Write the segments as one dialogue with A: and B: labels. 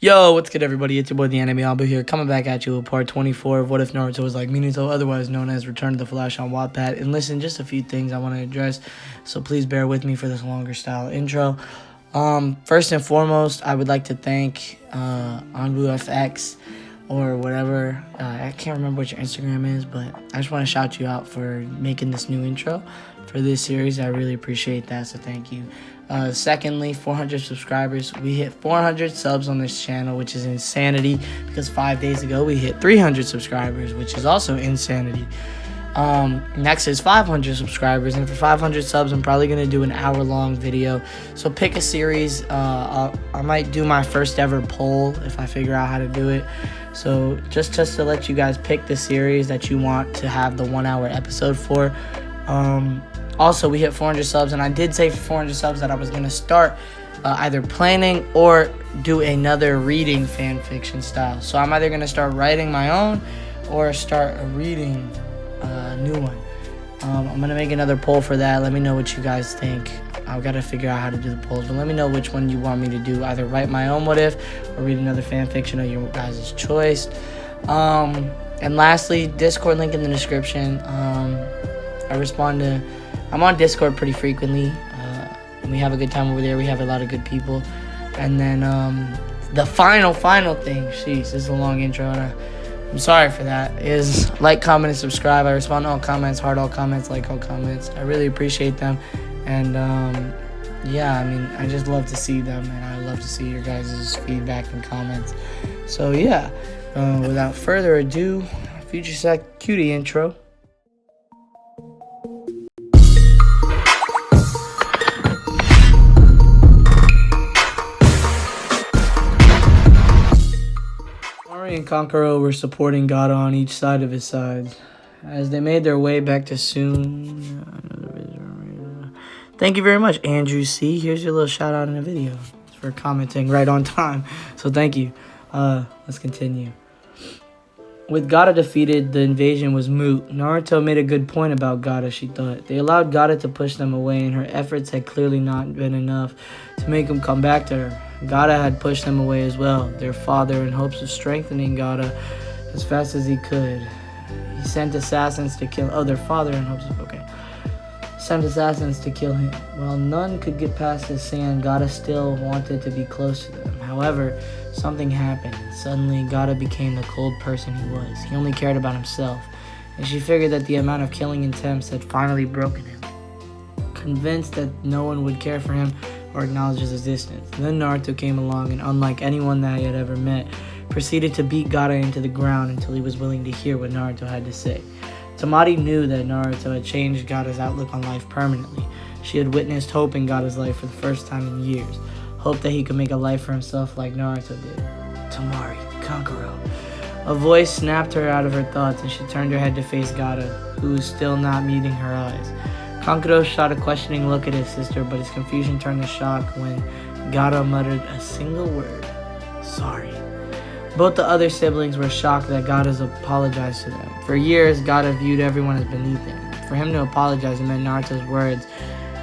A: Yo, what's good, everybody? It's your boy, the Anime Alba here, coming back at you with part 24 of What If Naruto Was Like Minato, otherwise known as Return to the Flash on Wattpad. And listen, just a few things I want to address, so please bear with me for this longer style intro. First and foremost, I would like to thank OnWooFX or whatever. I can't remember what your Instagram is, but I just want to shout you out for making this new intro for this series. I really appreciate that, so thank you. Secondly, 400 subscribers. We hit 400 subs on this channel, which is insanity, because 5 days ago we hit 300 subscribers, which is also insanity. Next is 500 subscribers, and for 500 subs I'm probably going to do an hour-long video. So pick a series. I might do my first ever poll if I figure out how to do it. So just to let you guys pick the series that you want to have the 1 hour episode for. Also, we hit 400 subs, and I did say for 400 subs that I was going to start either planning or do another reading fan fiction style. So I'm either going to start writing my own or start reading a new one. I'm going to make another poll for that. Let me know what you guys think. I've got to figure out how to do the polls, but let me know which one you want me to do. Either write my own what if or read another fan fiction of your guys' choice. And lastly, Discord link in the description. I'm on Discord pretty frequently, and we have a good time over there. We have a lot of good people. And then the final thing, jeez, this is a long intro, and I'm sorry for that, is like, comment, and subscribe. I respond to all comments, heart all comments, like all comments. I really appreciate them. And yeah, I mean, I just love to see them, and I love to see your guys' feedback and comments. So yeah, without further ado, Future Sec Cutie intro. And Kankuro were supporting Gaara on each side of his sides as they made their way back to Soon. Thank you very much, Andrew C. Here's your little shout out in the video for commenting right on time. So thank you. Let's continue. With Gaara defeated, the invasion was moot. Naruto made a good point about Gaara, she thought. They allowed Gaara to push them away, and her efforts had clearly not been enough to make him come back to her. Gaara had pushed them away as well, their father, in hopes of strengthening Gaara as fast as he could. He sent assassins to kill... Oh, their father in hopes of... Okay. Sent assassins to kill him. While none could get past his sand, Gaara still wanted to be close to them. However, something happened. Suddenly, Gaara became the cold person he was. He only cared about himself, and she figured that the amount of killing attempts had finally broken him. Convinced that no one would care for him or acknowledge his existence. Then Naruto came along, and unlike anyone that he had ever met, proceeded to beat Gaara into the ground until he was willing to hear what Naruto had to say. Tamari knew that Naruto had changed Gaara's outlook on life permanently. She had witnessed hope in Gaara's life for the first time in years. Hope that he could make a life for himself like Naruto did. Tamari, Kankuro. A voice snapped her out of her thoughts, and she turned her head to face Gaara, who was still not meeting her eyes. Kankuro shot a questioning look at his sister, but his confusion turned to shock when Gaara muttered a single word: sorry. Both the other siblings were shocked that Gaara apologized to them. For years, Gaara viewed everyone as beneath him. For him to apologize, it meant Naruto's words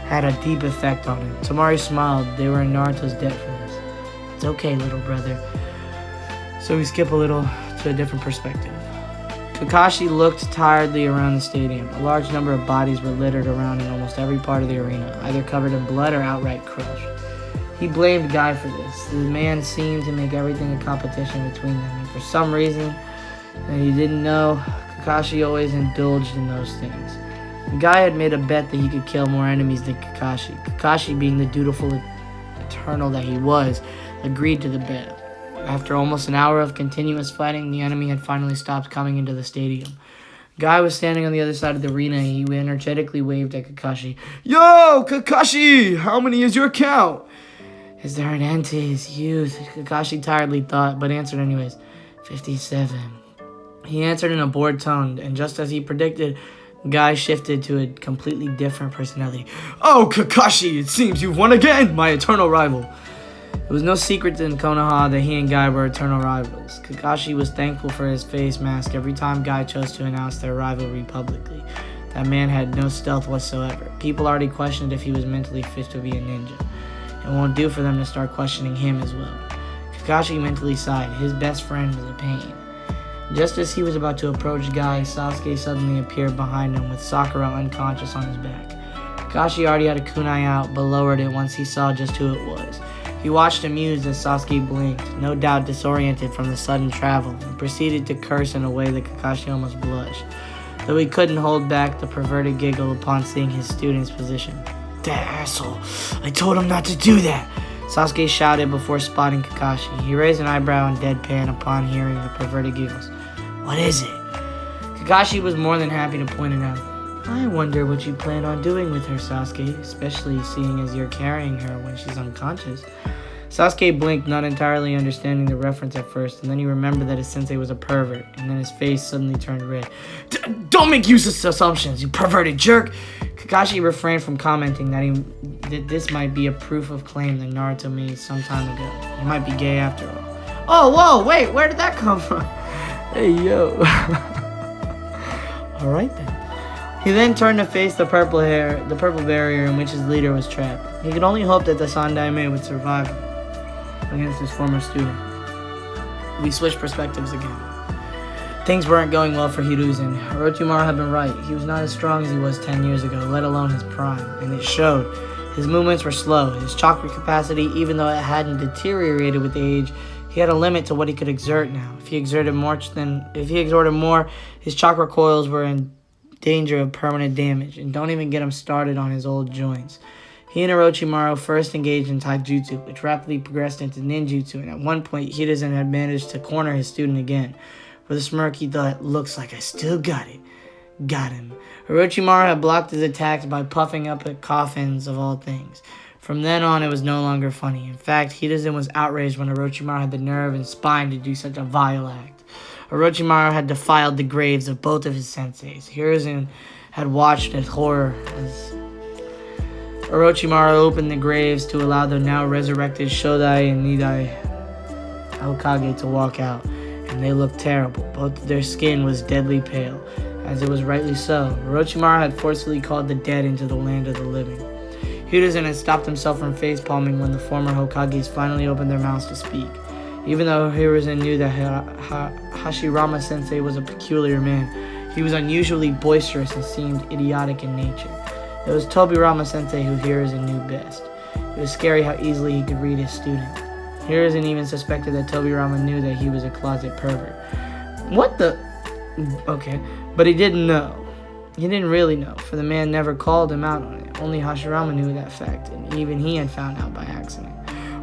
A: had a deep effect on him. Tamari smiled. They were in Naruto's debt for this. It's okay, little brother. So we skip a little to a different perspective. Kakashi looked tiredly around the stadium. A large number of bodies were littered around in almost every part of the arena, either covered in blood or outright crushed. He blamed Guy for this. The man seemed to make everything a competition between them, and for some reason that he didn't know, Kakashi always indulged in those things. Guy had made a bet that he could kill more enemies than Kakashi. Kakashi, being the dutiful eternal that he was, agreed to the bet. After almost an hour of continuous fighting, the enemy had finally stopped coming into the stadium. Guy was standing on the other side of the arena, and he energetically waved at Kakashi. Yo, Kakashi! How many is your count? Is there an end to his youth? Kakashi tiredly thought, but answered anyways. 57. He answered in a bored tone, and just as he predicted, Guy shifted to a completely different personality. Oh, Kakashi, it seems you've won again, my eternal rival. It was no secret in Konoha that he and Guy were eternal rivals. Kakashi was thankful for his face mask every time Guy chose to announce their rivalry publicly. That man had no stealth whatsoever. People already questioned if he was mentally fit to be a ninja. It won't do for them to start questioning him as well. Kakashi mentally sighed. His best friend was a pain. Just as he was about to approach Guy, Sasuke suddenly appeared behind him with Sakura unconscious on his back. Kakashi already had a kunai out, but lowered it once he saw just who it was. He watched amused as Sasuke blinked, no doubt disoriented from the sudden travel, and proceeded to curse in a way that Kakashi almost blushed, though he couldn't hold back the perverted giggle upon seeing his student's position. "That asshole! I told him not to do that!" Sasuke shouted before spotting Kakashi. He raised an eyebrow in deadpan upon hearing the perverted giggles. "What is it?" Kakashi was more than happy to point it out. "I wonder what you plan on doing with her, Sasuke, especially seeing as you're carrying her when she's unconscious." Sasuke blinked, not entirely understanding the reference at first, and then he remembered that his sensei was a pervert, and then his face suddenly turned red. "Don't make useless assumptions, you perverted jerk!" Kakashi refrained from commenting that this might be a proof of claim that Naruto made some time ago. He might be gay after all. Oh, whoa, wait, where did that come from? Hey, yo. Alright then. He then turned to face the purple barrier in which his leader was trapped. He could only hope that the Sandaime would survive against his former student. We switched perspectives again. Things weren't going well for Hiruzen. Orochimaru had been right. He was not as strong as he was 10 years ago, let alone his prime, and it showed. His movements were slow. His chakra capacity, even though it hadn't deteriorated with age, he had a limit to what he could exert now. If he exerted more, his chakra coils were in danger of permanent damage, and don't even get him started on his old joints. He and Orochimaru first engaged in taijutsu, which rapidly progressed into ninjutsu, and at one point Hiruzen had managed to corner his student again. With a smirk, he thought, "Looks like I still got it." Got him. Orochimaru had blocked his attacks by puffing up at coffins of all things. From then on, it was no longer funny. In fact, Hiruzen was outraged when Orochimaru had the nerve and spine to do such a vile act. Orochimaru had defiled the graves of both of his senseis. Hiruzen had watched with horror as Orochimaru opened the graves to allow the now resurrected Shodai and Nidai Hokage to walk out, and they looked terrible. Both of their skin was deadly pale, as it was rightly so. Orochimaru had forcefully called the dead into the land of the living. Hiruzen had stopped himself from face-palming when the former Hokages finally opened their mouths to speak. Even though Hiruzen knew that Hashirama-sensei was a peculiar man, he was unusually boisterous and seemed idiotic in nature. It was Tobirama-sensei who Hiruzen knew best. It was scary how easily he could read his student. Hiruzen even suspected that Tobirama knew that he was a closet pervert. What the... Okay, but he didn't know. He didn't really know, for the man never called him out on it. Only Hashirama knew that fact, and even he had found out by accident.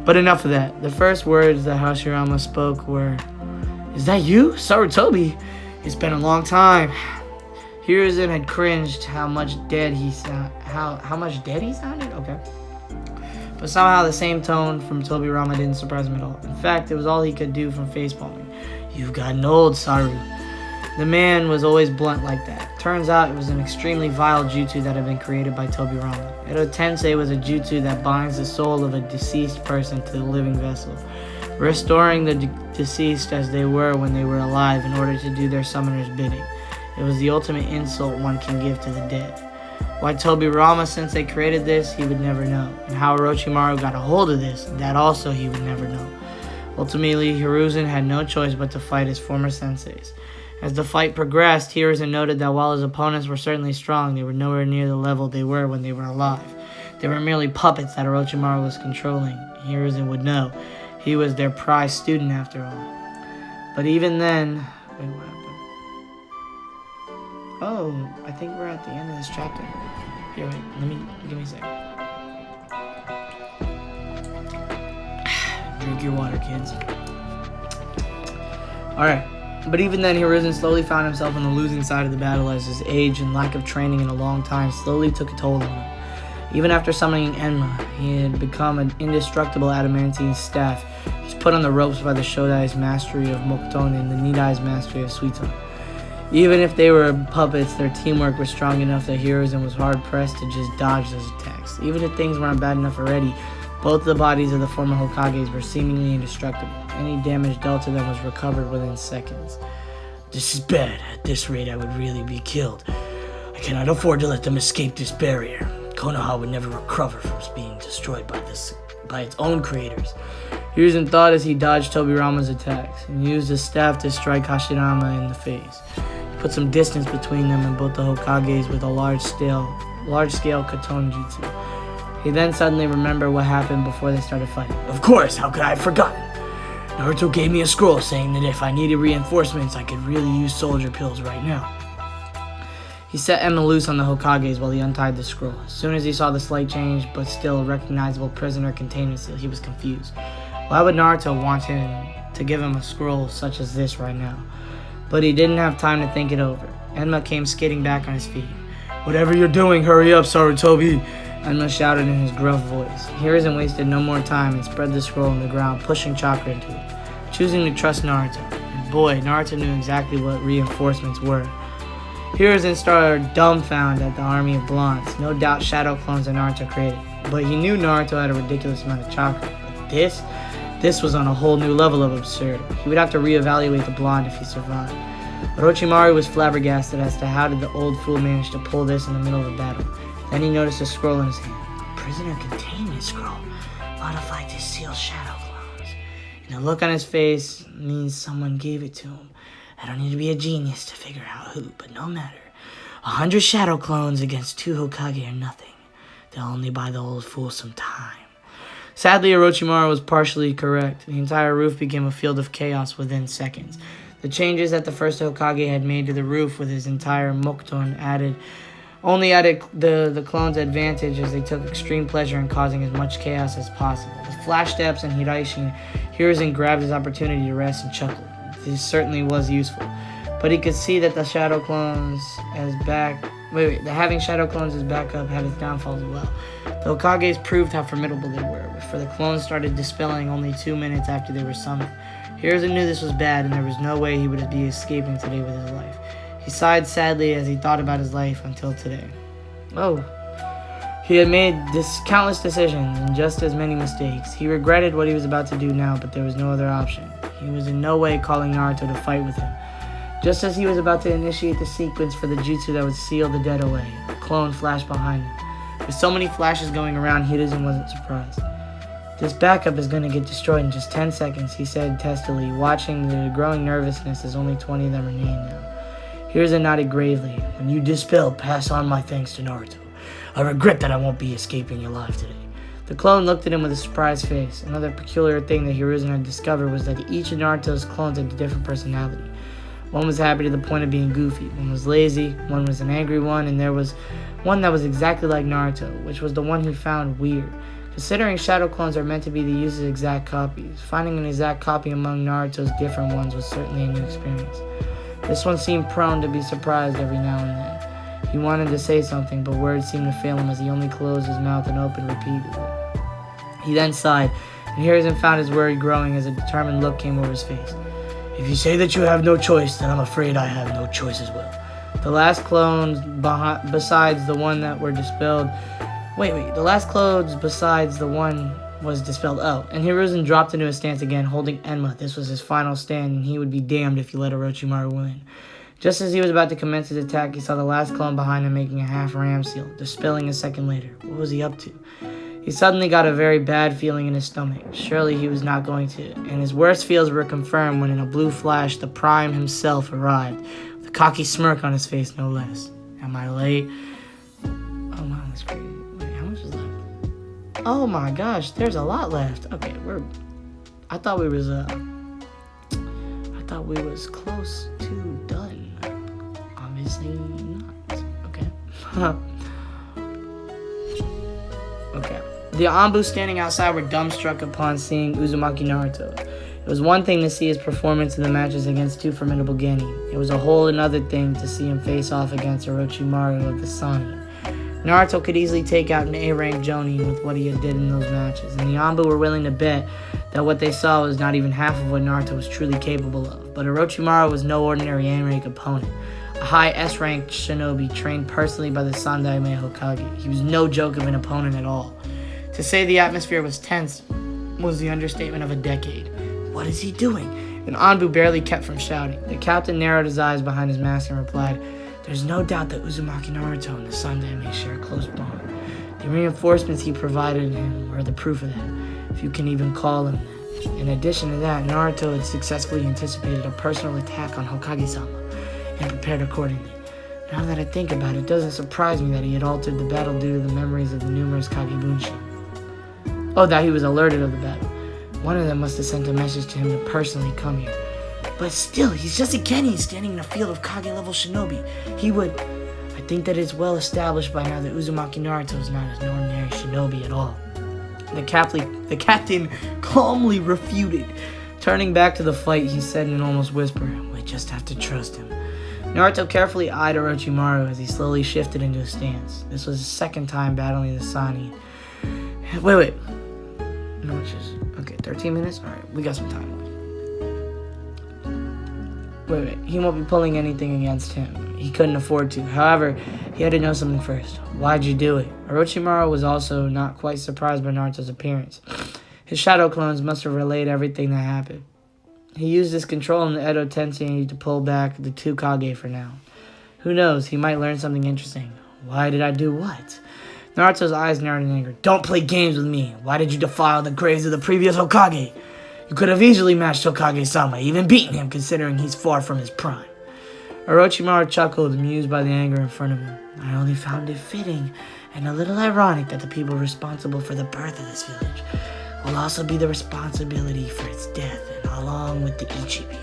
A: But enough of that. The first words that Hashirama spoke were, "Is that you, Sarutobi? It's been a long time." Hiruzen had cringed how much dead he sounded? Okay. But somehow the same tone from Tobirama didn't surprise him at all. In fact, it was all he could do from facepalming. "You've gotten old, Saru." The man was always blunt like that. Turns out it was an extremely vile jutsu that had been created by Tobirama. Edo Tensei was a jutsu that binds the soul of a deceased person to the living vessel, restoring the deceased as they were when they were alive in order to do their summoner's bidding. It was the ultimate insult one can give to the dead. Why Tobirama-sensei created this, he would never know. And how Orochimaru got a hold of this, that also he would never know. Ultimately, Hiruzen had no choice but to fight his former senseis. As the fight progressed, Hiruzen noted that while his opponents were certainly strong, they were nowhere near the level they were when they were alive. They were merely puppets that Orochimaru was controlling. Hiruzen would know. He was their prized student after all. But even then... Wait, what happened? Oh, I think we're at the end of this chapter. Here, wait, give me a second. Drink your water, kids. Alright. But even then, Hiruzen slowly found himself on the losing side of the battle as his age and lack of training in a long time slowly took a toll on him. Even after summoning Enma, he had become an indestructible adamantine staff. He was put on the ropes by the Shodai's mastery of Mokuton and the Nidai's mastery of Suiton. Even if they were puppets, their teamwork was strong enough that Hiruzen was hard-pressed to just dodge those attacks. Even if things weren't bad enough already, both the bodies of the former Hokages were seemingly indestructible. Any damage dealt to them was recovered within seconds. "This is bad. At this rate, I would really be killed. I cannot afford to let them escape this barrier." Konoha would never recover from being destroyed by its own creators. Hiruzen thought as he dodged Tobirama's attacks and used his staff to strike Hashirama in the face. He put some distance between them and both the Hokages with a large-scale Katon Jutsu. He then suddenly remembered what happened before they started fighting. Of course, how could I have forgotten? Naruto gave me a scroll saying that if I needed reinforcements, I could really use soldier pills right now. He set Emma loose on the Hokages while he untied the scroll. As soon as he saw the slight change, but still a recognizable prisoner containment seal, he was confused. Why would Naruto want him to give him a scroll such as this right now? But he didn't have time to think it over. Enma came skidding back on his feet. Whatever you're doing, hurry up, Sarutobi! Enma shouted in his gruff voice. Hiruzen wasted no more time and spread the scroll on the ground, pushing chakra into it, choosing to trust Naruto. And boy, Naruto knew exactly what reinforcements were. Hiruzen started dumbfounded at the army of blondes, no doubt shadow clones that Naruto created. But he knew Naruto had a ridiculous amount of chakra. But this was on a whole new level of absurd. He would have to reevaluate the blonde if he survived. Orochimaru was flabbergasted as to how did the old fool manage to pull this in the middle of a battle. Then he noticed a scroll in his hand. Prisoner containment scroll. Modified to seal shadow clones. And the look on his face means someone gave it to him. I don't need to be a genius to figure out who, but no matter. 100 shadow clones against 2 Hokage are nothing. They'll only buy the old fool some time. Sadly, Orochimaru was partially correct. The entire roof became a field of chaos within seconds. The changes that the first Hokage had made to the roof with his entire Mokuton only added the clones' advantage as they took extreme pleasure in causing as much chaos as possible. With flash steps and Hiraishin, Hiruzen grabbed his opportunity to rest and chuckled. This certainly was useful, but he could see that the shadow clones having shadow clones as backup had its downfalls as well. The Hokages proved how formidable they were, for the clones started dispelling only 2 minutes after they were summoned. Hiruzen knew this was bad, and there was no way he would be escaping today with his life. He sighed sadly as he thought about his life until today. He had made countless decisions and just as many mistakes. He regretted what he was about to do now, but there was no other option. He was in no way calling Naruto to fight with him. Just as he was about to initiate the sequence for the jutsu that would seal the dead away, a clone flashed behind him. With so many flashes going around, Hiruzen wasn't surprised. This backup is going to get destroyed in just 10 seconds, he said testily, watching the growing nervousness as only 20 of them remained now. Hiruzen nodded gravely. When you dispel, pass on my thanks to Naruto. I regret that I won't be escaping alive today. The clone looked at him with a surprised face. Another peculiar thing that Hiruzen had discovered was that each of Naruto's clones had a different personality. One was happy to the point of being goofy, one was lazy, one was an angry one, and there was one that was exactly like Naruto, which was the one he found weird. Considering shadow clones are meant to be the user's exact copies, finding an exact copy among Naruto's different ones was certainly a new experience. This one seemed prone to be surprised every now and then. He wanted to say something, but words seemed to fail him as he only closed his mouth and opened repeatedly. He then sighed, and Hiruzen found his worry growing as a determined look came over his face. If you say that you have no choice, then I'm afraid I have no choice as well. The last clones besides the one that were dispelled... The last clones besides the one was dispelled. And Hiruzen dropped into his stance again, holding Enma. This was his final stand, and he would be damned if he let Orochimaru win. Just as he was about to commence his attack, he saw the last clone behind him making a half ram seal, dispelling a second later. What was he up to? He suddenly got a very bad feeling in his stomach. Surely he was not going to. And his worst fears were confirmed when in a blue flash, the Prime himself arrived. With a cocky smirk on his face, no less. Am I late? Oh wow, that's crazy. Wait, how much is left? Oh my gosh, there's a lot left. Okay, I thought we was close to done. Obviously not. Okay. Okay. The Anbu standing outside were dumbstruck upon seeing Uzumaki Naruto. It was one thing to see his performance in the matches against 2 formidable genin. It was a whole another thing to see him face off against Orochimaru of the Sannin. Naruto could easily take out an A-rank Jonin with what he had did in those matches, and the Anbu were willing to bet that what they saw was not even half of what Naruto was truly capable of. But Orochimaru was no ordinary A-rank opponent. A high S-rank shinobi trained personally by the Sandaime Hokage. He was no joke of an opponent at all. To say the atmosphere was tense was the understatement of a decade. What is he doing? And Anbu barely kept from shouting. The captain narrowed his eyes behind his mask and replied, There's no doubt that Uzumaki Naruto and the Sandaime share a close bond. The reinforcements he provided him were the proof of that, if you can even call them that. In addition to that, Naruto had successfully anticipated a personal attack on Hokage-sama and prepared accordingly. Now that I think about it, it doesn't surprise me that he had altered the battle due to the memories of the numerous Kagebunshi. Oh, that he was alerted of the battle. One of them must have sent a message to him to personally come here. But still, he's just a Genin standing in a field of Kage-level shinobi. He would... I think that it's well established by now that Uzumaki Naruto is not an ordinary shinobi at all. The captain calmly refuted. Turning back to the fight, he said in an almost whisper, "We just have to trust him." Naruto carefully eyed Orochimaru as he slowly shifted into a stance. This was his second time battling the Sani. Wait. No, it's just... Okay, 13 minutes? Alright, we got some time. Wait. He won't be pulling anything against him. He couldn't afford to. However, he had to know something first. Why'd you do it? Orochimaru was also not quite surprised by Naruto's appearance. His shadow clones must have relayed everything that happened. He used his control in the Edo Tensei to pull back the two Kage for now. Who knows, he might learn something interesting. Why did I do what? Naruto's eyes narrowed in anger. Don't play games with me. Why did you defile the graves of the previous Hokage? You could have easily matched Hokage-sama, even beaten him, considering he's far from his prime. Orochimaru chuckled, amused by the anger in front of him. I only found it fitting and a little ironic that the people responsible for the birth of this village will also be the responsibility for its death, and along with the Ichibi.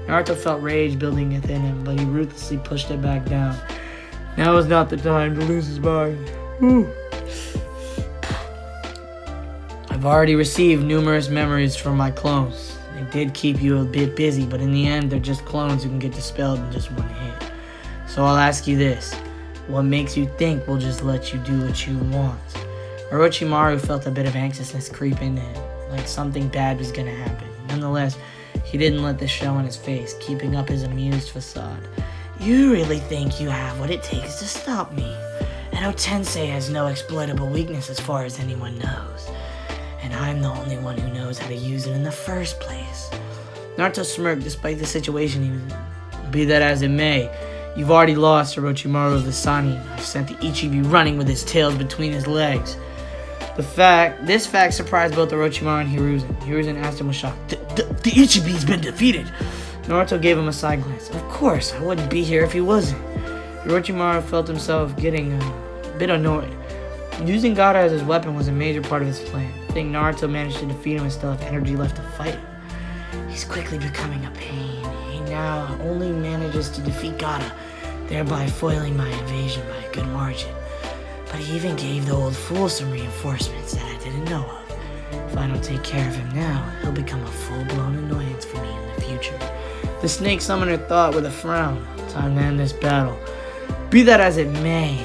A: Naruto felt rage building within him, but he ruthlessly pushed it back down. Now is not the time to lose his mind. I've already received numerous memories from my clones. They did keep you a bit busy, but in the end, they're just clones who can get dispelled in just one hit. So I'll ask you this. What makes you think we'll just let you do what you want? Orochimaru felt a bit of anxiousness creep into him, like something bad was going to happen. Nonetheless, he didn't let this show on his face, keeping up his amused facade. You really think you have what it takes to stop me? Edo Tensei has no exploitable weakness as far as anyone knows. And I'm the only one who knows how to use it in the first place. Naruto smirked despite the situation he was in. Be that as it may, you've already lost Orochimaru of the Sani. I've sent the Ichibi running with his tails between his legs. This fact surprised both Orochimaru and Hiruzen. Hiruzen asked him with shock, The Ichibi's been defeated! Naruto gave him a side glance. Of course, I wouldn't be here if he wasn't. Orochimaru felt himself getting a bit annoyed. Using Gaara as his weapon was a major part of his plan. I think Naruto managed to defeat him and still have energy left to fight him. He's quickly becoming a pain. He now only manages to defeat Gaara, thereby foiling my invasion by a good margin. But he even gave the old fool some reinforcements that I didn't know of. If I don't take care of him now, he'll become a full-blown annoyance for me in the future. The snake summoner thought with a frown. Time to end this battle. Be that as it may,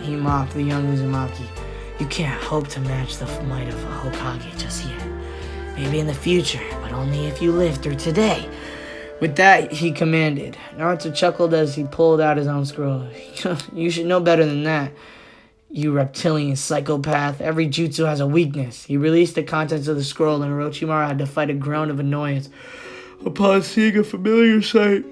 A: he mocked the young Uzumaki. You can't hope to match the might of a Hokage just yet. Maybe in the future, but only if you live through today. With that, he commanded. Naruto chuckled as he pulled out his own scroll. You should know better than that, you reptilian psychopath. Every jutsu has a weakness. He released the contents of the scroll, and Orochimaru had to fight a groan of annoyance upon seeing a familiar sight.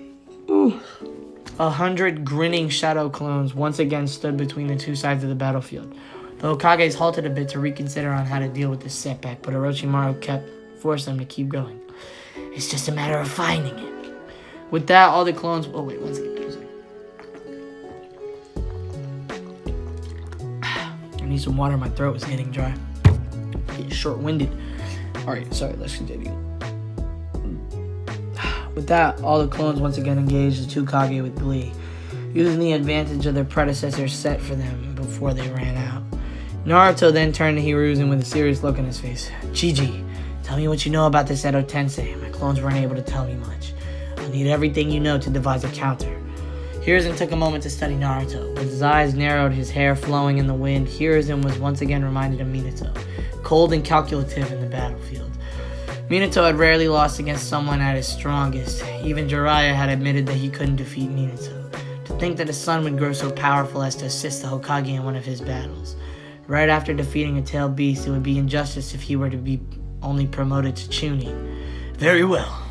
A: 100 grinning shadow clones once again stood between the two sides of the battlefield. The Hokages halted a bit to reconsider on how to deal with this setback, but Orochimaru forced them to keep going. It's just a matter of finding it. With that, all the clones... Oh, wait, one second. I need some water. My throat is getting dry. I'm getting short-winded. Alright, sorry, let's continue. With that, all the clones once again engaged the two Kage with glee, using the advantage of their predecessors set for them before they ran out. Naruto then turned to Hiruzen with a serious look on his face. Chiji, tell me what you know about this Edo Tensei. My clones weren't able to tell me much. I'll need everything you know to devise a counter. Hiruzen took a moment to study Naruto. With his eyes narrowed, his hair flowing in the wind, Hiruzen was once again reminded of Minato, cold and calculative in the battlefield. Minato had rarely lost against someone at his strongest. Even Jiraiya had admitted that he couldn't defeat Minato. To think that his son would grow so powerful as to assist the Hokage in one of his battles. Right after defeating a tailed beast, it would be injustice if he were to be only promoted to Chunin. Very well.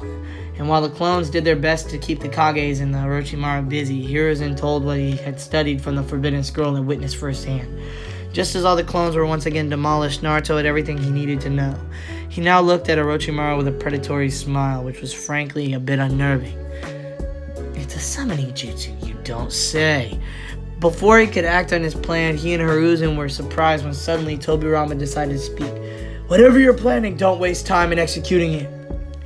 A: And while the clones did their best to keep the Kages and the Orochimaru busy, Hiruzen told what he had studied from the Forbidden Scroll and witnessed firsthand. Just as all the clones were once again demolished, Naruto had everything he needed to know. He now looked at Orochimaru with a predatory smile, which was frankly a bit unnerving. It's a summoning jutsu, you don't say. Before he could act on his plan, he and Hiruzen were surprised when suddenly Tobirama decided to speak. Whatever you're planning, don't waste time in executing it.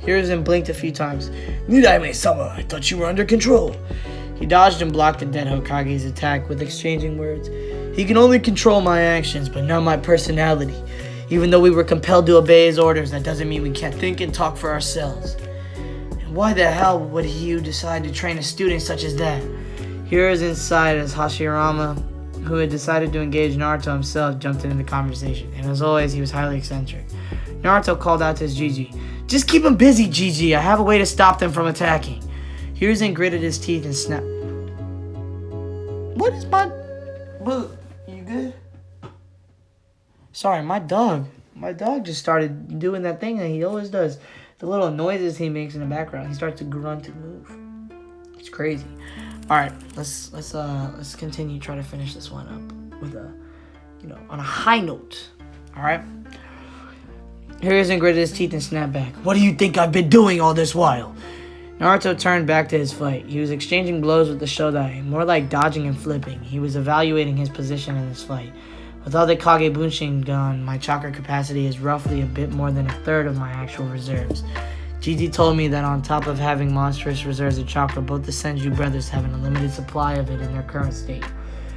A: Hiruzen blinked a few times. Nidaime-sama, I thought you were under control. He dodged and blocked the dead Hokage's attack with exchanging words. He can only control my actions, but not my personality. Even though we were compelled to obey his orders, that doesn't mean we can't think and talk for ourselves. And why the hell would you decide to train a student such as that? Hiruzen sighed as Hashirama, who had decided to engage Naruto himself, jumped into the conversation. And as always, he was highly eccentric. Naruto called out to his Gigi. Just keep him busy, Gigi. I have a way to stop them from attacking. Hiruzen gritted his teeth and snapped. What is my... You good? Sorry, my dog just started doing that thing that he always does. The little noises he makes in the background. He starts to grunt and move. It's crazy. All right, let's continue. Try to finish this one up with on a high note. All right. Hiruzen gritted his teeth and snapped back. What do you think I've been doing all this while? Naruto turned back to his fight. He was exchanging blows with the Shodai, more like dodging and flipping. He was evaluating his position in this fight. With all the Kage Bunshin gone, my chakra capacity is roughly a bit more than a third of my actual reserves. Gigi told me that on top of having monstrous reserves of chakra, both the Senju brothers have an unlimited supply of it in their current state.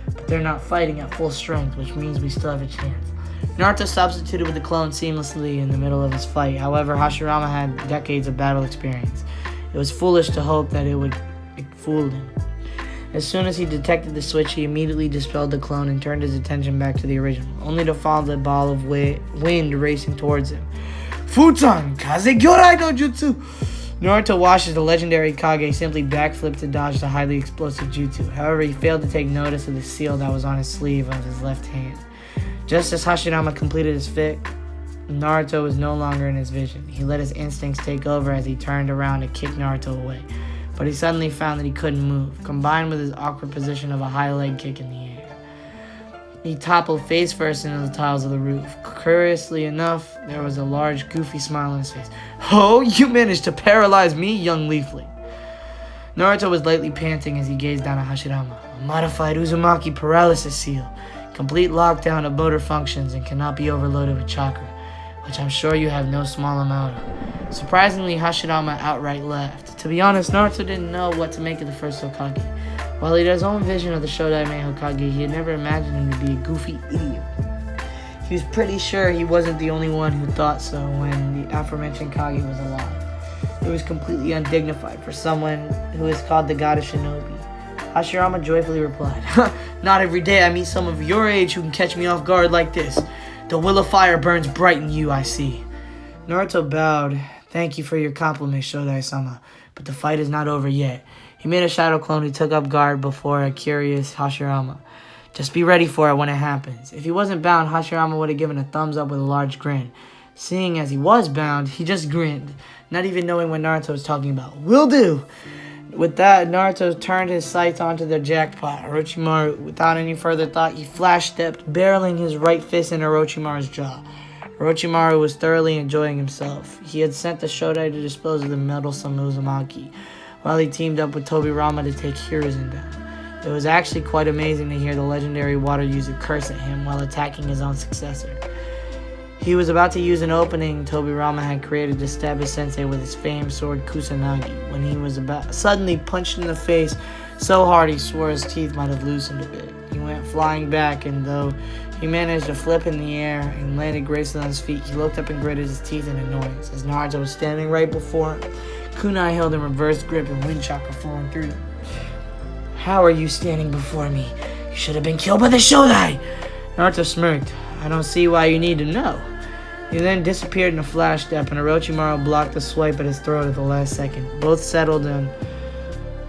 A: But they're not fighting at full strength, which means we still have a chance. Naruto substituted with the clone seamlessly in the middle of his fight. However, Hashirama had decades of battle experience. It was foolish to hope that it fooled him. As soon as he detected the switch, he immediately dispelled the clone and turned his attention back to the original, only to follow the ball of wind racing towards him. Futon Kazegyorai no Jutsu! Naruto watched as the legendary Kage simply backflipped to dodge the highly explosive jutsu. However, he failed to take notice of the seal that was on his sleeve of his left hand. Just as Hashirama completed his fit, Naruto was no longer in his vision. He let his instincts take over as he turned around to kick Naruto away. But he suddenly found that he couldn't move, combined with his awkward position of a high leg kick in the air. He toppled face first into the tiles of the roof. Curiously enough, there was a large, goofy smile on his face. Oh, you managed to paralyze me, young leafling. Naruto was lightly panting as he gazed down at Hashirama. A modified Uzumaki paralysis seal. Complete lockdown of motor functions and cannot be overloaded with chakra, which I'm sure you have no small amount of. Surprisingly, Hashirama outright laughed. To be honest, Naruto didn't know what to make of the first Hokage. While he had his own vision of the Shodaime Hokage, he had never imagined him to be a goofy idiot. He was pretty sure he wasn't the only one who thought so when the aforementioned Kage was alive. It was completely undignified for someone who is called the God of Shinobi. Hashirama joyfully replied, Not every day I meet someone of your age who can catch me off guard like this. The will of fire burns bright in you, I see. Naruto bowed. Thank you for your compliment, Shodai-sama, but the fight is not over yet. He made a shadow clone who took up guard before a curious Hashirama. Just be ready for it when it happens. If he wasn't bound, Hashirama would have given a thumbs up with a large grin. Seeing as he was bound, he just grinned, not even knowing what Naruto was talking about. Will do! With that, Naruto turned his sights onto the jackpot. Orochimaru, without any further thought, he flash-stepped, barreling his right fist into Orochimaru's jaw. Orochimaru was thoroughly enjoying himself. He had sent the Shodai to dispose of the meddlesome Uzumaki, while he teamed up with Tobirama to take Hiruzen down. It was actually quite amazing to hear the legendary water user curse at him while attacking his own successor. He was about to use an opening Tobirama had created to stab his sensei with his famed sword Kusanagi, when he was suddenly punched in the face so hard he swore his teeth might have loosened a bit. He went flying back, and though he managed to flip in the air and landed gracefully on his feet, he looked up and gritted his teeth in annoyance as Naruto was standing right before him, kunai held in reverse grip and wind chakra flowing through them. How are you standing before me? You should have been killed by the Shodai! Naruto smirked. I don't see why you need to know. He then disappeared in a flash step, and Orochimaru blocked the swipe at his throat at the last second. Both settled in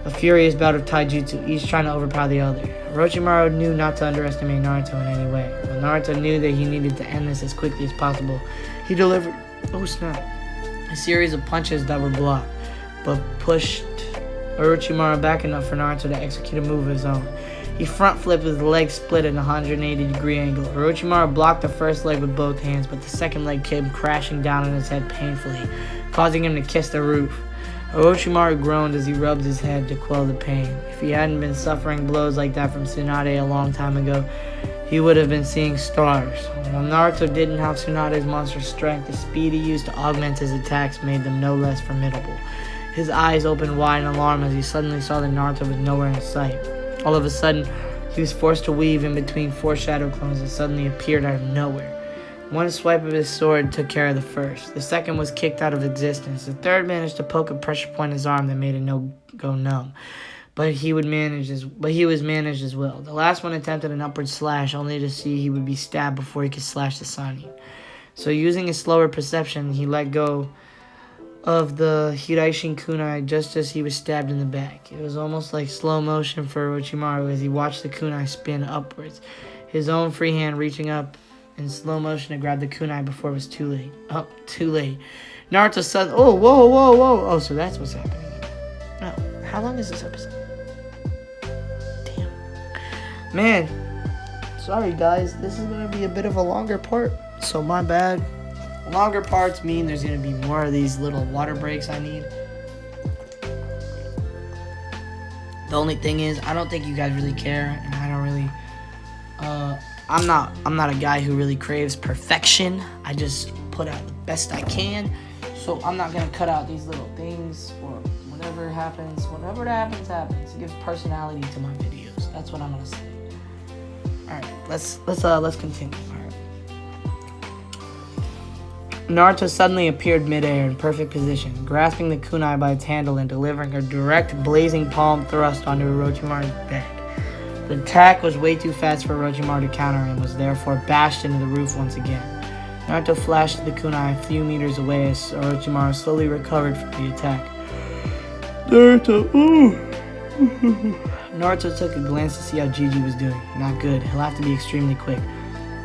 A: a furious bout of taijutsu, each trying to overpower the other. Orochimaru knew not to underestimate Naruto in any way. When Naruto knew that he needed to end this as quickly as possible, he delivered, oh snap, a series of punches that were blocked, but pushed Orochimaru back enough for Naruto to execute a move of his own. He front flipped with his leg split at a 180-degree angle. Orochimaru blocked the first leg with both hands, but the second leg came crashing down on his head painfully, causing him to kiss the roof. Orochimaru groaned as he rubbed his head to quell the pain. If he hadn't been suffering blows like that from Tsunade a long time ago, he would have been seeing stars. While Naruto didn't have Tsunade's monstrous strength, the speed he used to augment his attacks made them no less formidable. His eyes opened wide in alarm as he suddenly saw that Naruto was nowhere in sight. All of a sudden, he was forced to weave in between 4 shadow clones that suddenly appeared out of nowhere. One swipe of his sword took care of the first. The second was kicked out of existence. The third managed to poke a pressure point in his arm that made it go numb. But he was managed as well. The last one attempted an upward slash, only to see he would be stabbed before he could slash the Sannin. So using his slower perception, he let go of the Hiruzen kunai just as he was stabbed in the back. It was almost like slow motion for Orochimaru as he watched the kunai spin upwards, his own free hand reaching up in slow motion to grab the kunai before it was too late. Oh, too late. Naruto suddenly... Oh, whoa. Oh, so that's what's happening. Oh, how long is this episode? Damn. Man, sorry guys, this is going to be a bit of a longer part, so my bad. Longer parts mean there's going to be more of these little water breaks I need. The only thing is, I don't think you guys really care, and I don't really... I'm not a guy who really craves perfection. I just put out the best I can. So I'm not going to cut out these little things, or whatever happens. Whatever happens. It gives personality to my videos. That's what I'm going to say. Alright, let's continue. Naruto suddenly appeared midair in perfect position, grasping the kunai by its handle and delivering a direct, blazing palm thrust onto Orochimaru's back. The attack was way too fast for Orochimaru to counter and was therefore bashed into the roof once again. Naruto flashed the kunai a few meters away as Orochimaru slowly recovered from the attack. Naruto took a glance to see how Gigi was doing. Not good. He'll have to be extremely quick.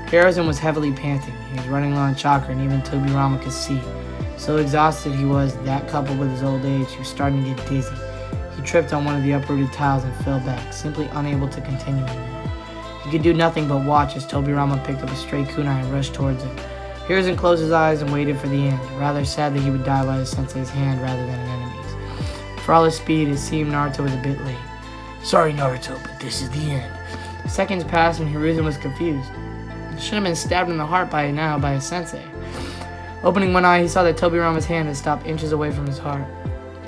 A: Hiruzen was heavily panting. He was running low on chakra, and even Tobirama could see. So exhausted he was, that coupled with his old age, he was starting to get dizzy. He tripped on one of the uprooted tiles and fell back, simply unable to continue anymore. He could do nothing but watch as Tobirama picked up a stray kunai and rushed towards him. Hiruzen closed his eyes and waited for the end, rather sad that he would die by his sensei's hand rather than an enemy's. For all his speed, it seemed Naruto was a bit late. Sorry, Naruto, but this is the end. Seconds passed and Hiruzen was confused. He should have been stabbed in the heart by now by his sensei. Opening one eye, he saw that Tobirama's hand had stopped inches away from his heart.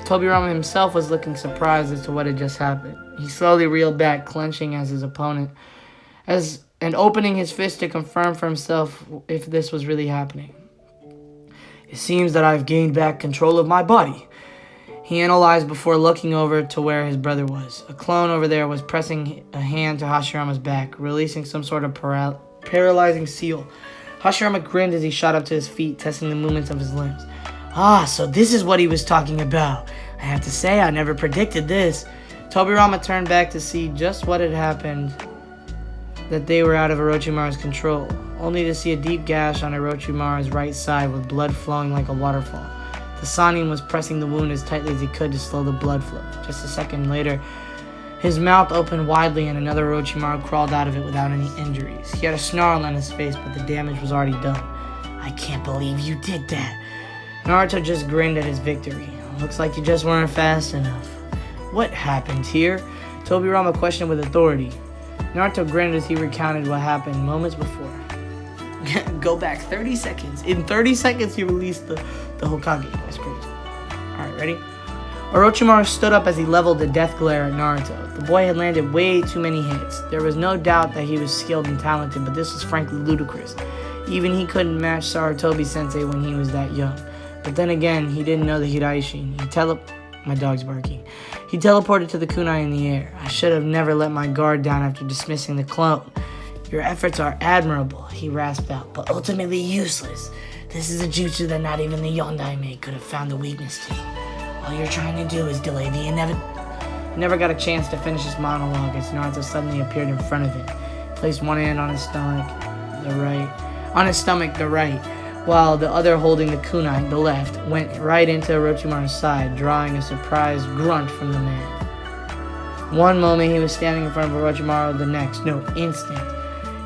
A: Tobirama himself was looking surprised as to what had just happened. He slowly reeled back, clenching as his opponent, and opening his fist to confirm for himself if this was really happening. It seems that I've gained back control of my body. He analyzed before looking over to where his brother was. A clone over there was pressing a hand to Hashirama's back, releasing some sort of paralyzing seal. Hashirama grinned as he shot up to his feet, testing the movements of his limbs. Ah, so this is what he was talking about. I have to say, I never predicted this. Tobirama turned back to see just what had happened, that they were out of Orochimaru's control, only to see a deep gash on Orochimaru's right side with blood flowing like a waterfall. The Sannin was pressing the wound as tightly as he could to slow the blood flow. Just a second later, his mouth opened widely and another Orochimaru crawled out of it without any injuries. He had a snarl on his face, but the damage was already done. I can't believe you did that. Naruto just grinned at his victory. Looks like you just weren't fast enough. What happened here? Tobirama questioned with authority. Naruto grinned as he recounted what happened moments before. Go back 30 seconds. In 30 seconds, he released the Hokage. That's crazy. Alright, ready? Orochimaru stood up as he leveled the death glare at Naruto. The boy had landed way too many hits. There was no doubt that he was skilled and talented, but this was frankly ludicrous. Even he couldn't match Sarutobi-sensei when he was that young. But then again, he didn't know the Hidaishin. My dog's barking. He teleported to the kunai in the air. I should have never let my guard down after dismissing the clone. Your efforts are admirable, he rasped out, but ultimately useless. This is a jutsu that not even the Yondaime could have found the weakness to. All you're trying to do is delay the inevitable. He never got a chance to finish his monologue as Naruto suddenly appeared in front of him. He placed one hand on his stomach, the right, while the other holding the kunai, the left, went right into Orochimaru's side, drawing a surprised grunt from the man. One moment he was standing in front of Orochimaru, the next, no, instant,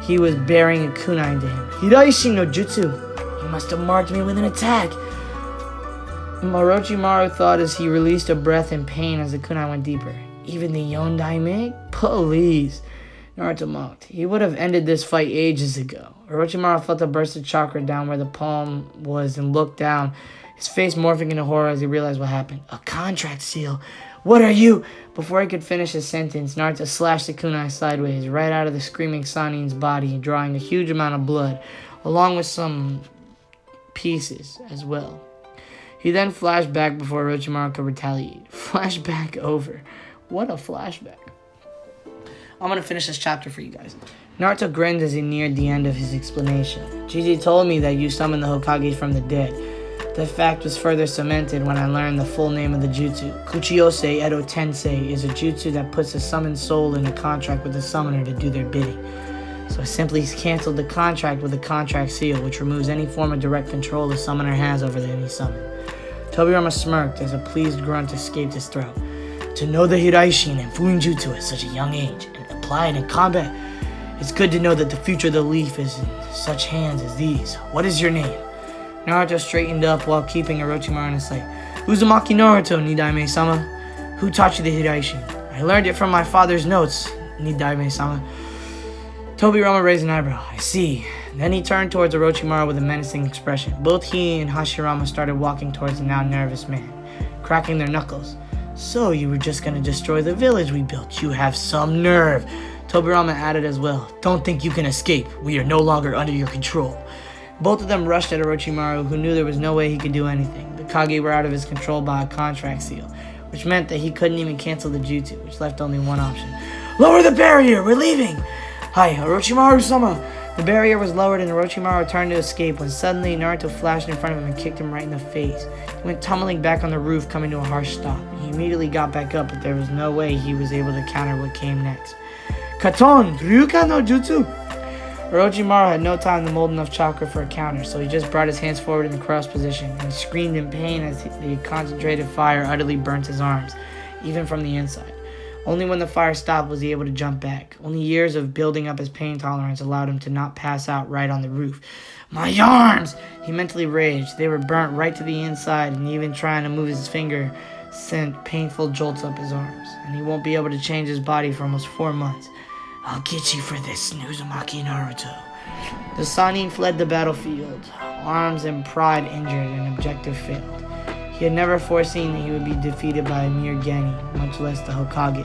A: he was bearing a kunai to him. Hiraishi no jutsu. He must have marked me with an attack. Orochimaru thought as he released a breath in pain as the kunai went deeper. Even the Yondaime? Please. Naruto mocked. He would have ended this fight ages ago. Orochimaru felt a burst of chakra down where the palm was and looked down, his face morphing into horror as he realized what happened. A contract seal. What are you? Before he could finish his sentence, Naruto slashed the kunai sideways, right out of the screaming Sanin's body, drawing a huge amount of blood, along with some pieces as well. He then flashed back before Orochimaru could retaliate. Flashback over. What a flashback. I'm going to finish this chapter for you guys. Naruto grinned as he neared the end of his explanation. Gigi told me that you summoned the Hokages from the dead. The fact was further cemented when I learned the full name of the jutsu. Kuchiyose Edo Tensei is a jutsu that puts a summoned soul in a contract with the summoner to do their bidding. So I simply canceled the contract with a contract seal, which removes any form of direct control the summoner has over any summon. Tobirama smirked as a pleased grunt escaped his throat. To know the Hiraishin and Fuinjutsu at such a young age and apply it in combat, it's good to know that the future of the leaf is in such hands as these. What is your name? Naruto straightened up while keeping Orochimaru in his sight. Uzumaki Naruto, Nidaime-sama. Who taught you the Hiraishin? I learned it from my father's notes, Nidaime-sama. Tobirama raised an eyebrow. I see. Then he turned towards Orochimaru with a menacing expression. Both he and Hashirama started walking towards the now nervous man, cracking their knuckles. So you were just going to destroy the village we built. You have some nerve. Tobirama added as well. Don't think you can escape. We are no longer under your control. Both of them rushed at Orochimaru, who knew there was no way he could do anything. The Kage were out of his control by a contract seal, which meant that he couldn't even cancel the jutsu, which left only one option. Lower the barrier! We're leaving! Hi, Orochimaru-sama! The barrier was lowered and Orochimaru turned to escape when suddenly Naruto flashed in front of him and kicked him right in the face. He went tumbling back on the roof, coming to a harsh stop. He immediately got back up, but there was no way he was able to counter what came next. Katon! Ryuka no Jutsu! Orochimaru had no time to mold enough chakra for a counter, so he just brought his hands forward in the cross position and screamed in pain as the concentrated fire utterly burnt his arms, even from the inside. Only when the fire stopped was he able to jump back. Only years of building up his pain tolerance allowed him to not pass out right on the roof. My arms! He mentally raged. They were burnt right to the inside, and even trying to move his finger sent painful jolts up his arms. And he won't be able to change his body for almost 4 months. I'll get you for this, Uzumaki Naruto. The Sannin fled the battlefield, arms and pride injured and objective failed. He had never foreseen that he would be defeated by a mere genin, much less the Hokage.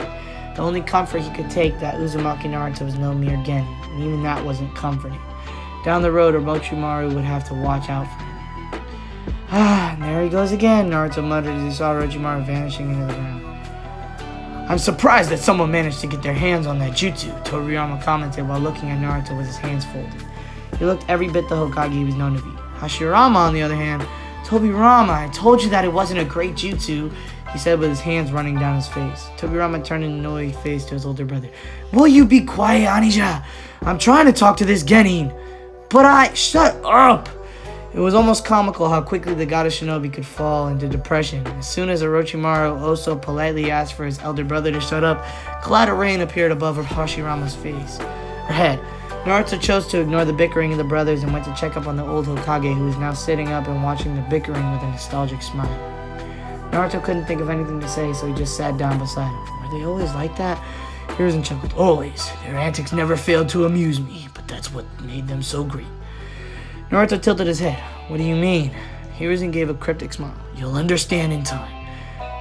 A: The only comfort he could take that Uzumaki Naruto was no mere genin, and even that wasn't comforting. Down the road, Orochimaru would have to watch out for him. And there he goes again, Naruto muttered as he saw Orochimaru vanishing into the ground. I'm surprised that someone managed to get their hands on that jutsu, Toriyama commented while looking at Naruto with his hands folded. He looked every bit the Hokage he was known to be. Hashirama, on the other hand, Tobirama, I told you that it wasn't a great jutsu, he said with his hands running down his face. Tobirama turned an annoyed face to his older brother. Will you be quiet, Anija? I'm trying to talk to this genin. But shut up! It was almost comical how quickly the goddess shinobi could fall into depression. As soon as Orochimaru also politely asked for his elder brother to shut up, a cloud of rain appeared above Hashirama's head. Naruto chose to ignore the bickering of the brothers and went to check up on the old Hokage, who was now sitting up and watching the bickering with a nostalgic smile. Naruto couldn't think of anything to say, so he just sat down beside him. Were they always like that? Hiruzen chuckled. Always. Their antics never failed to amuse me, but that's what made them so great. Naruto tilted his head. What do you mean? Hiruzen gave a cryptic smile. You'll understand in time.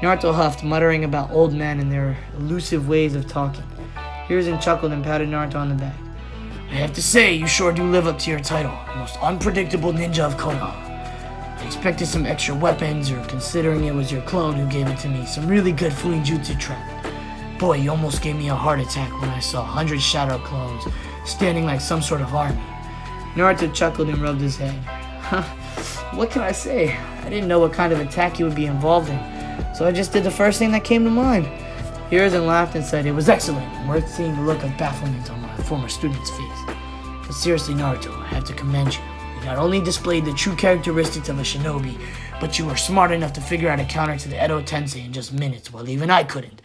A: Naruto huffed, muttering about old men and their elusive ways of talking. Hiruzen chuckled and patted Naruto on the back. I have to say, you sure do live up to your title. Most unpredictable ninja of Konoha. I expected some extra weapons, or considering it was your clone who gave it to me, some really good Fuinjutsu trap. Boy, you almost gave me a heart attack when I saw 100 shadow clones standing like some sort of army. Naruto chuckled and rubbed his head. What can I say? I didn't know what kind of attack you would be involved in, so I just did the first thing that came to mind. Hiruzen laughed and said, it was excellent, and worth seeing the look of bafflement on my former student's face. But seriously, Naruto, I have to commend you. You not only displayed the true characteristics of a shinobi, but you were smart enough to figure out a counter to the Edo Tensei in just minutes, while even I couldn't.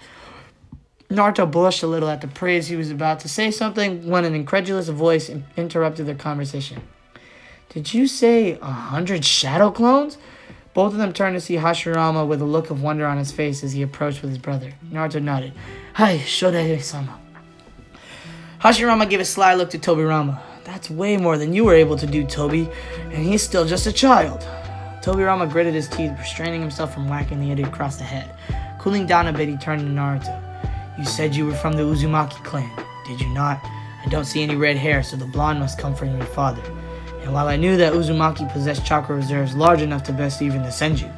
A: Naruto blushed a little at the praise. He was about to say something when an incredulous voice interrupted their conversation. Did you say 100 shadow clones? Both of them turned to see Hashirama with a look of wonder on his face as he approached with his brother. Naruto nodded. Hi, Shodai-sama. Hashirama gave a sly look to Tobirama. That's way more than you were able to do, Tobi, and he's still just a child. Tobirama gritted his teeth, restraining himself from whacking the idiot across the head. Cooling down a bit, he turned to Naruto. You said you were from the Uzumaki clan, did you not? I don't see any red hair, so the blonde must come from your father. And while I knew that Uzumaki possessed chakra reserves large enough to best even the Senju,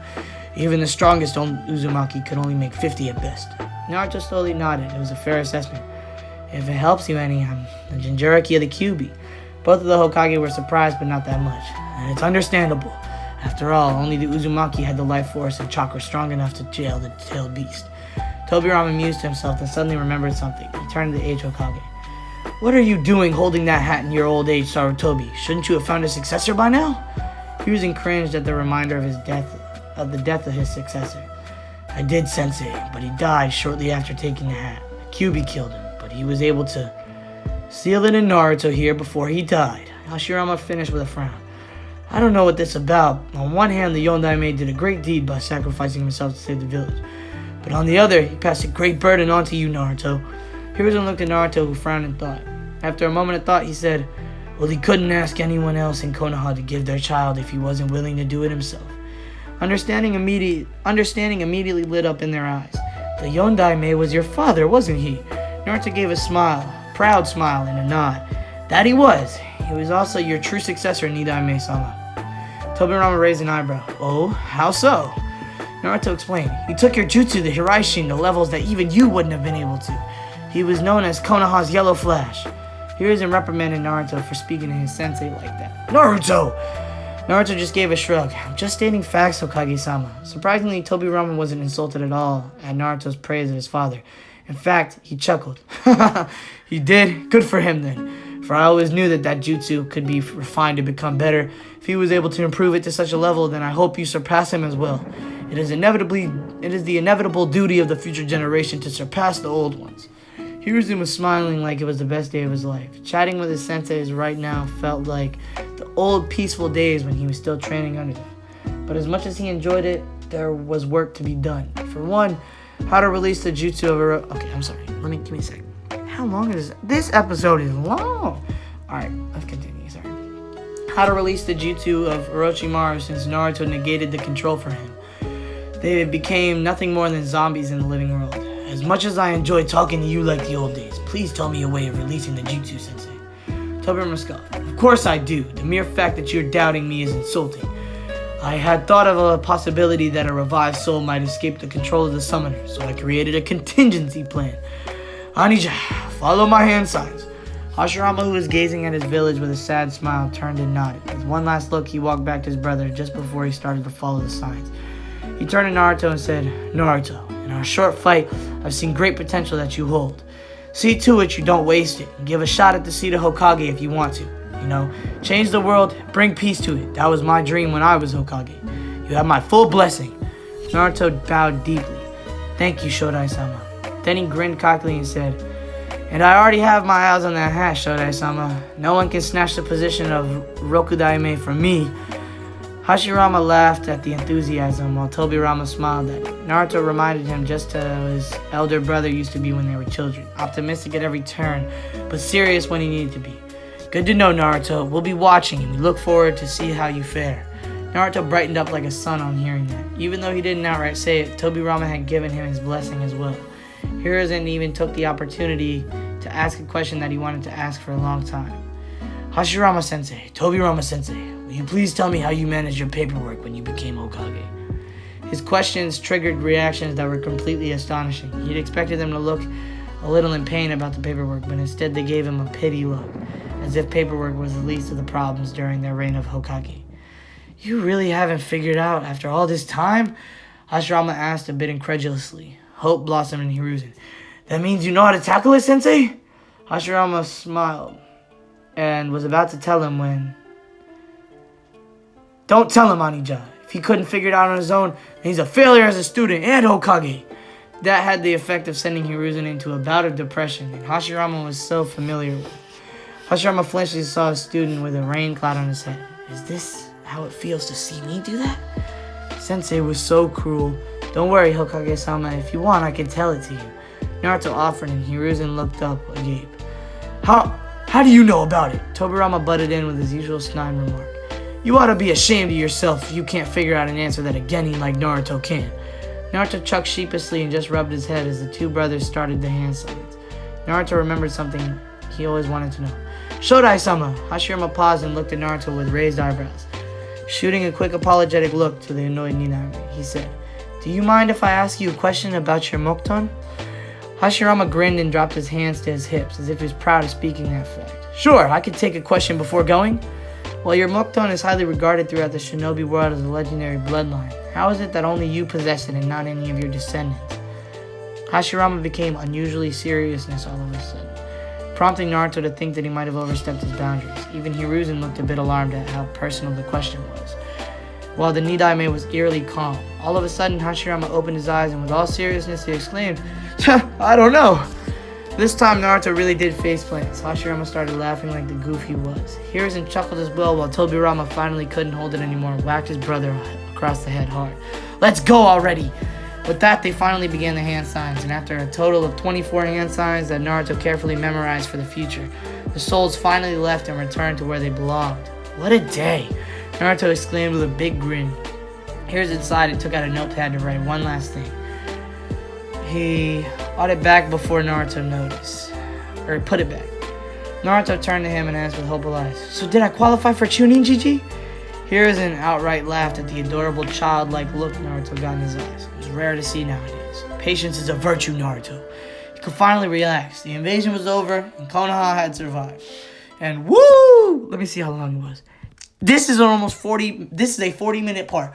A: even the strongest Uzumaki could only make 50 at best. Naruto slowly nodded. It was a fair assessment. If it helps you any, I'm the Jinchuriki of the Kyuubi. Both of the Hokage were surprised, but not that much. And it's understandable. After all, only the Uzumaki had the life force and chakra strong enough to jail the tailed beast. Tobirama amused himself, then suddenly remembered something. He turned to the aged Hokage. What are you doing holding that hat in your old age, Sarutobi? Shouldn't you have found a successor by now? Hiruzen cringed at the reminder of the death of his successor. I did, Sensei, but he died shortly after taking the hat. The Kyuubi killed him, but he was able to seal it in Naruto here before he died. Hashirama finished with a frown. I don't know what this is about. On one hand, the Yondaime did a great deed by sacrificing himself to save the village. But on the other, he passed a great burden on to you, Naruto. Hiruzen looked at Naruto, who frowned in thought. After a moment of thought, he said, well, he couldn't ask anyone else in Konoha to give their child if he wasn't willing to do it himself. Understanding immediately lit up in their eyes. The Yondaime was your father, wasn't he? Naruto gave a smile, a proud smile, and a nod. That he was. He was also your true successor, Nidaime-sama. Tobirama raised an eyebrow. Oh, how so? Naruto explained. He took your jutsu, the Hiraishin, to levels that even you wouldn't have been able to. He was known as Konoha's Yellow Flash. Hiruzen reprimanded Naruto for speaking to his sensei like that. Naruto! Naruto just gave a shrug. I'm just stating facts, Hokage-sama. Surprisingly, Tobirama wasn't insulted at all at Naruto's praise of his father. In fact, he chuckled. He did? Good for him then. For I always knew that jutsu could be refined to become better. If he was able to improve it to such a level, then I hope you surpass him as well. It is the inevitable duty of the future generation to surpass the old ones. Hiruzen was smiling like it was the best day of his life. Chatting with his senseis right now felt like the old peaceful days when he was still training under them. But as much as he enjoyed it, there was work to be done. For one, how to release the jutsu of Okay, I'm sorry. Give me a second. How long is this? This episode is long. Alright, let's continue. Sorry. How to release the jutsu of Orochimaru since Naruto negated the control for him. They became nothing more than zombies in the living world. As much as I enjoy talking to you like the old days, please tell me a way of releasing the jutsu, Sensei. Tobirama scoffed. Of course I do. The mere fact that you're doubting me is insulting. I had thought of a possibility that a revived soul might escape the control of the summoner, so I created a contingency plan. Anija, follow my hand signs. Hashirama, who was gazing at his village with a sad smile, turned and nodded. With one last look, he walked back to his brother just before he started to follow the signs. He turned to Naruto and said, Naruto, in our short fight, I've seen great potential that you hold. See to it you don't waste it, and give a shot at the seat of Hokage if you want to. You know, change the world, bring peace to it. That was my dream when I was Hokage. You have my full blessing. Naruto bowed deeply. Thank you, Shodai-sama. Then he grinned cockily and said, and I already have my eyes on that hat, Shodai-sama. No one can snatch the position of Rokudaime from me. Hashirama laughed at the enthusiasm while Tobirama smiled at it. Naruto reminded him just how his elder brother used to be when they were children. Optimistic at every turn, but serious when he needed to be. Good to know, Naruto. We'll be watching and we look forward to see how you fare. Naruto brightened up like a sun on hearing that. Even though he didn't outright say it, Tobirama had given him his blessing as well. Hiruzen even took the opportunity to ask a question that he wanted to ask for a long time. Hashirama-sensei, Tobirama-sensei, will you please tell me how you managed your paperwork when you became Hokage? His questions triggered reactions that were completely astonishing. He'd expected them to look a little in pain about the paperwork, but instead they gave him a pity look, as if paperwork was the least of the problems during their reign of Hokage. You really haven't figured out after all this time? Hashirama asked a bit incredulously. Hope blossomed in Hiruzen. That means you know how to tackle it, Sensei? Hashirama smiled and was about to tell him when... Don't tell him, Anija. If he couldn't figure it out on his own, then he's a failure as a student and Hokage. That had the effect of sending Hiruzen into a bout of depression, and Hashirama was so familiar with. Hashirama flinched as he saw a student with a rain cloud on his head. Is this how it feels to see me do that? Sensei was so cruel. Don't worry, Hokage-sama. If you want, I can tell it to you. Naruto offered, and Hiruzen looked up agape. How do you know about it? Tobirama butted in with his usual snide remark. You ought to be ashamed of yourself if you can't figure out an answer that a genin like Naruto can. Naruto chucked sheepishly and just rubbed his head as the two brothers started the hand signs. Naruto remembered something he always wanted to know. Shodai-sama! Hashirama paused and looked at Naruto with raised eyebrows. Shooting a quick apologetic look to the annoyed Niname, he said, Do you mind if I ask you a question about your Mokuton? Hashirama grinned and dropped his hands to his hips as if he was proud of speaking that fact. Sure, I could take a question before going. Well, your Mokuton is highly regarded throughout the shinobi world as a legendary bloodline. How is it that only you possess it and not any of your descendants? Hashirama became unusually seriousness all of a sudden, prompting Naruto to think that he might have overstepped his boundaries. Even Hiruzen looked a bit alarmed at how personal the question was, while the Nidaime was eerily calm. All of a sudden, Hashirama opened his eyes and with all seriousness he exclaimed, I don't know. This time, Naruto really did faceplant. Hashirama started laughing like the goof he was. Hiruzen chuckled as well, while Tobirama finally couldn't hold it anymore and whacked his brother across the head hard. Let's go already! With that, they finally began the hand signs, and after a total of 24 hand signs that Naruto carefully memorized for the future, the souls finally left and returned to where they belonged. What a day! Naruto exclaimed with a big grin. Hiruzen sighed and took out a notepad to write one last thing. He brought it back before Naruto noticed. Or put it back. Naruto turned to him and asked with hopeful eyes, So did I qualify for Chunin, Gigi? Hiruzen outright laughed at the adorable childlike look Naruto got in his eyes. It was rare to see nowadays. Patience is a virtue, Naruto. He could finally relax. The invasion was over and Konoha had survived. And woo! Let me see how long it was. This is a 40-minute part.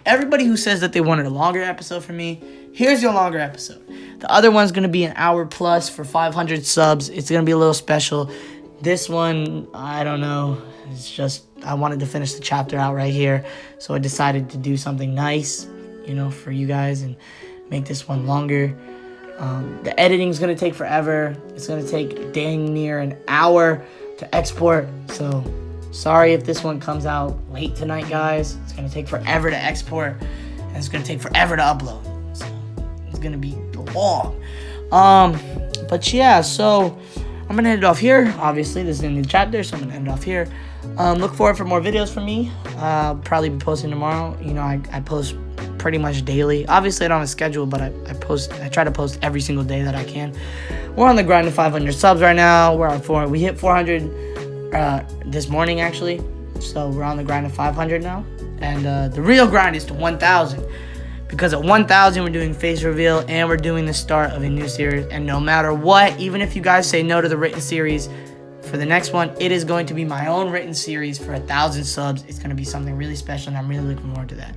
A: Everybody who says that they wanted a longer episode from me, here's your longer episode. The other one's going to be an hour plus for 500 subs. It's going to be a little special. This one, I don't know. It's just, I wanted to finish the chapter out right here. So I decided to do something nice, for you guys and make this one longer. The editing's going to take forever. It's going to take dang near an hour to export. So sorry if this one comes out late tonight, guys. It's going to take forever to export, and it's going to take forever to upload. So it's going to be long. But yeah, so I'm going to end it off here. Obviously, this is a new chapter, so I'm going to end it off here. Look forward for more videos from me. I'll probably be posting tomorrow. I post pretty much daily. Obviously, I don't have a schedule, but I try to post every single day that I can. We're on the grind to 500 subs right now. We hit 400 this morning, actually. So we're on the grind to 500 now. And the real grind is to 1,000. Because at 1,000, we're doing face reveal and we're doing the start of a new series. And no matter what, even if you guys say no to the written series, for the next one, it is going to be my own written series for 1,000 subs. It's going to be something really special, and I'm really looking forward to that.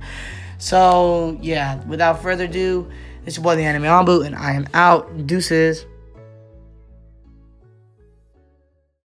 A: So, yeah, without further ado, this is your boy, the Anime Ambu, and I am out. Deuces.